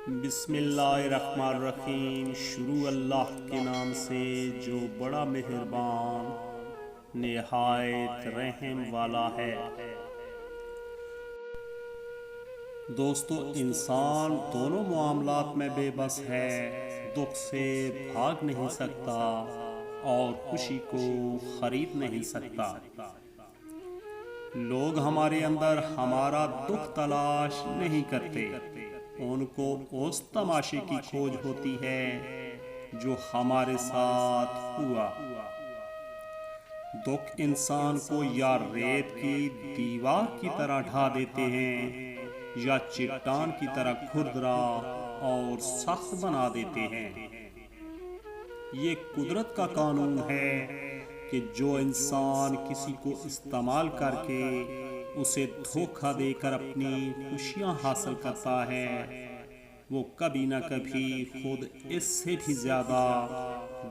بسم اللہ الرحمن الرحیم۔ شروع اللہ کے نام سے جو بڑا مہربان نہایت رحم والا ہے۔ دوستو، انسان دونوں معاملات میں بے بس ہے، دکھ سے بھاگ نہیں سکتا اور خوشی کو خرید نہیں سکتا۔ لوگ ہمارے اندر ہمارا دکھ تلاش نہیں کرتے، ان کو اس تماشے کی کھوج ہوتی ہے جو ہمارے ساتھ ہوا۔ دکھ انسان کو یا ریت کی دیوار کی طرح ڈھا دیتے ہیں یا چٹان کی طرح کھردرا اور سخت بنا دیتے ہیں۔ یہ قدرت کا قانون ہے کہ جو انسان کسی کو استعمال کر کے اسے دھوکہ دے کر اپنی خوشیاں حاصل کرتا ہے، وہ کبھی نہ کبھی خود اس سے بھی زیادہ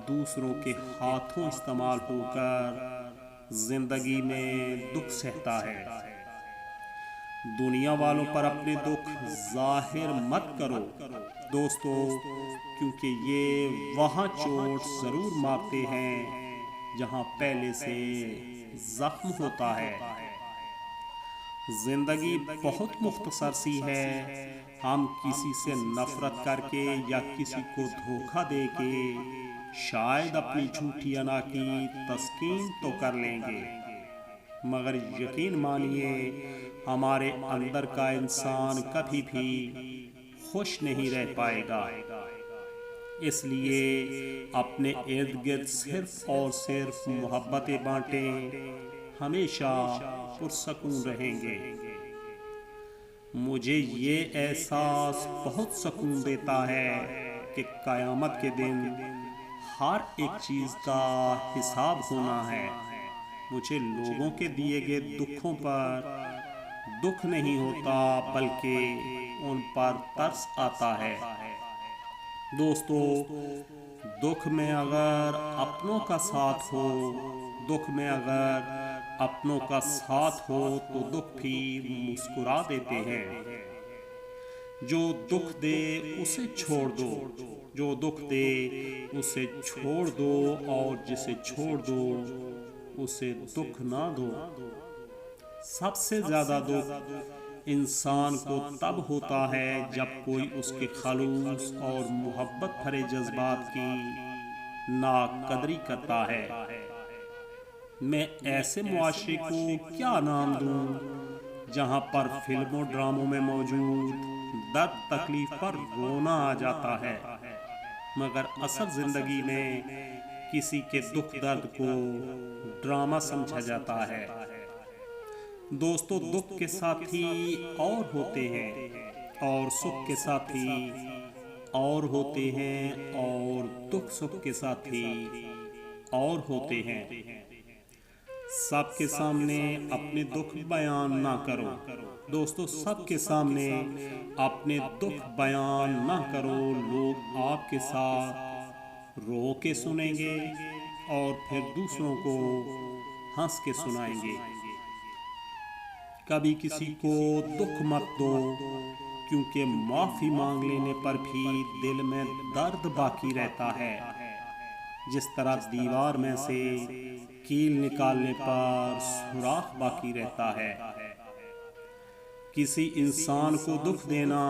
دوسروں کے ہاتھوں استعمال ہو کر زندگی میں دکھ سہتا ہے۔ دنیا والوں پر اپنے دکھ ظاہر مت کرو دوستو، کیونکہ یہ وہاں چوٹ ضرور مارتے ہیں جہاں پہلے سے زخم ہوتا ہے۔ زندگی بہت مختصر سی ہے، ہم کسی سے نفرت کر کے یا کسی کو دھوکہ دے کے شاید اپنی جھوٹی انا کی تسکین تو کر لیں گے، مگر یقین مانیے ہمارے اندر کا انسان کبھی بھی خوش نہیں رہ پائے گا۔ اس لیے اپنے ارد گرد صرف اور صرف محبتیں بانٹیں، ہمیشہ پرسکون رہیں گے۔ مجھے یہ احساس بہت سکون دیتا ہے کہ قیامت کے دن ہر ایک چیز کا حساب ہونا ہے۔ مجھے لوگوں کے دیے گئے دکھوں پر دکھ نہیں ہوتا، بلکہ ان پر ترس آتا ہے۔ دوستو، دکھ میں اگر اپنوں کا ساتھ ہو، دکھ میں اگر اپنوں کا ساتھ ہو تو دکھ بھی مسکرا دیتے ہیں۔ جو دکھ دے اسے چھوڑ دو، جو دکھ دے اسے چھوڑ دو، اور جسے چھوڑ دو اسے دکھ نہ دو۔ سب سے زیادہ دکھ انسان کو تب ہوتا ہے جب کوئی اس کے خلوص اور محبت بھرے جذبات کی ناقدری کرتا ہے۔ میں ایسے معاشرے کو کیا نام دوں جہاں پر فلموں ڈراموں میں موجود درد تکلیف پر رونا آ جاتا ہے، مگر اصل زندگی میں کسی کے دکھ درد کو ڈرامہ سمجھا جاتا ہے۔ دوستو، دکھ کے ساتھی اور ہوتے ہیں اور سکھ کے ساتھی اور ہوتے ہیں، اور دکھ سکھ کے ساتھی اور ہوتے ہیں۔ سب کے سامنے اپنے دکھ بیان نہ کرو دوستو، سب کے سامنے اپنے دکھ بیان نہ کرو۔ لوگ آپ کے ساتھ رو کے سنیں گے اور پھر دوسروں کو ہنس کے سنائیں گے۔ کبھی کسی کو دکھ مت دو، کیونکہ معافی مانگ لینے پر بھی دل میں درد باقی رہتا ہے، جس طرح دیوار میں سے کیل نکالنے پر سوراخ باقی رہتا ہے۔ کسی انسان کو دکھ دینا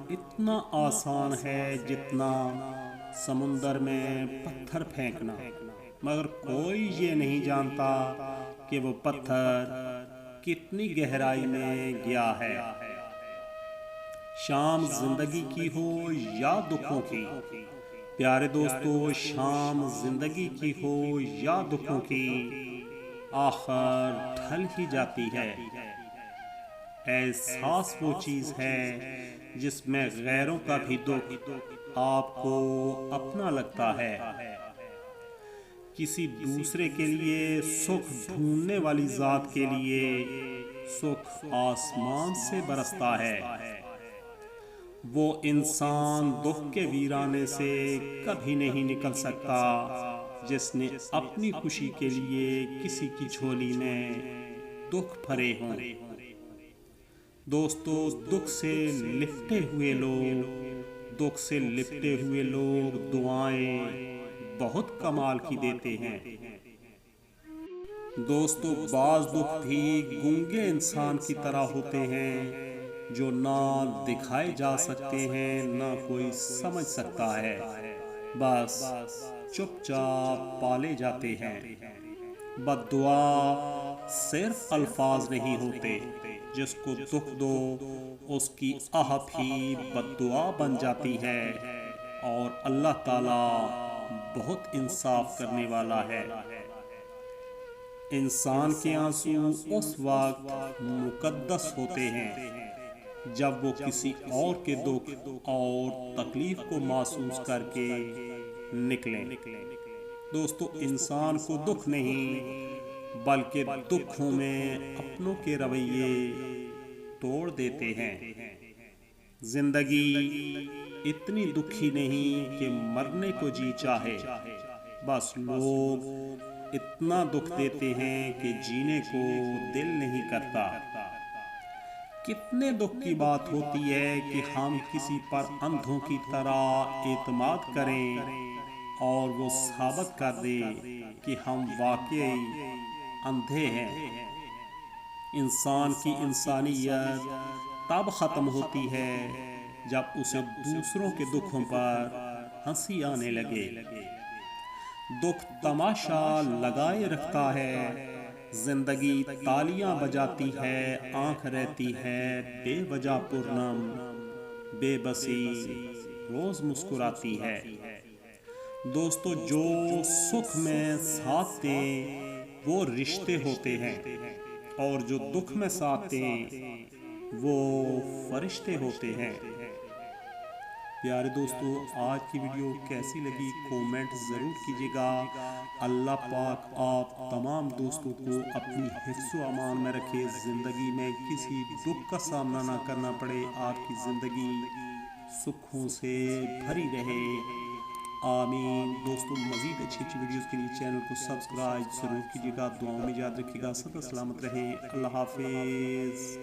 اتنا آسان ہے جتنا سمندر میں پتھر پھینکنا، مگر کوئی یہ نہیں جانتا کہ وہ پتھر کتنی گہرائی میں گیا ہے۔ شام زندگی کی ہو یا دکھوں کی، پیارے دوستو، شام زندگی کی ہو یا دکھوں کی، آخر ڈھل ہی جاتی ہے۔ احساس وہ چیز ہے جس میں غیروں کا بھی دکھ آپ کو اپنا لگتا ہے۔ کسی دوسرے کے لیے سکھ ڈھونڈنے والی ذات کے لیے سکھ آسمان سے برستا ہے۔ وہ انسان دکھ کے ویرانے سے کبھی نہیں نکل سکتا جس نے اپنی خوشی کے لیے کسی کی جھولی میں دکھ بھرے ہوں۔ دوستو، دکھ سے لپٹے ہوئے لوگ دکھ سے لپٹے ہوئے لوگ دعائیں بہت کمال کی دیتے ہیں۔ دوستو بعض دکھ بھی گونگے انسان کی طرح ہوتے ہیں جو نہ دکھائے جا سکتے ہیں نہ کوئی سمجھ سکتا ہے، بس چپ چاپ پالے جاتے ہیں۔ بد دعا صرف الفاظ نہیں ہوتے، جس کو دکھ دو اس کی آہ بھی بد دعا بن جاتی ہے، اور اللہ تعالیٰ بہت انصاف کرنے والا ہے۔ انسان کے آنسو اس وقت مقدس ہوتے ہیں جب وہ کسی اور کے دکھ اور تکلیف کو محسوس کر کے نکلیں۔ دوستو انسان کو دکھ نہیں بلکہ دکھوں میں اپنوں کے رویے توڑ دیتے ہیں۔ زندگی اتنی دکھی نہیں کہ مرنے کو جی چاہے، بس لوگ اتنا دکھ دیتے ہیں کہ جینے کو دل نہیں کرتا۔ کتنے دکھ کی بات ہوتی ہے کہ ہم کسی پر اندھوں کی طرح اعتماد کریں اور وہ ثابت کر دے کہ ہم واقعی اندھے ہیں۔ انسان کی انسانیت تب ختم ہوتی ہے جب اسے دوسروں کے دکھوں پر ہنسی آنے لگے۔ دکھ تماشا لگائے رکھتا ہے، زندگی تالیاں بجاتی ہے، آنکھ رہتی ہے بے وجہ پرنم، بے بسی روز مسکراتی ہے۔ دوستو جو سکھ میں ساتھ دیں وہ رشتے ہوتے ہیں، اور جو دکھ میں ساتھ دیں وہ فرشتے ہوتے ہیں۔ پیارے دوستو آج کی ویڈیو کیسی لگی کومنٹ ضرور کیجیے گا۔ اللہ پاک آپ تمام دوستوں کو اپنی حفظ و امان میں رکھے، زندگی میں کسی دکھ کا سامنا نہ کرنا پڑے، آپ کی زندگی سکھوں سے بھری رہے، آمین۔ دوستو مزید اچھی ویڈیوز کے لیے چینل کو سبسکرائب ضرور کیجیے گا، دعاؤں میں یاد رکھیے گا، سب سلامت رہیں، اللہ حافظ۔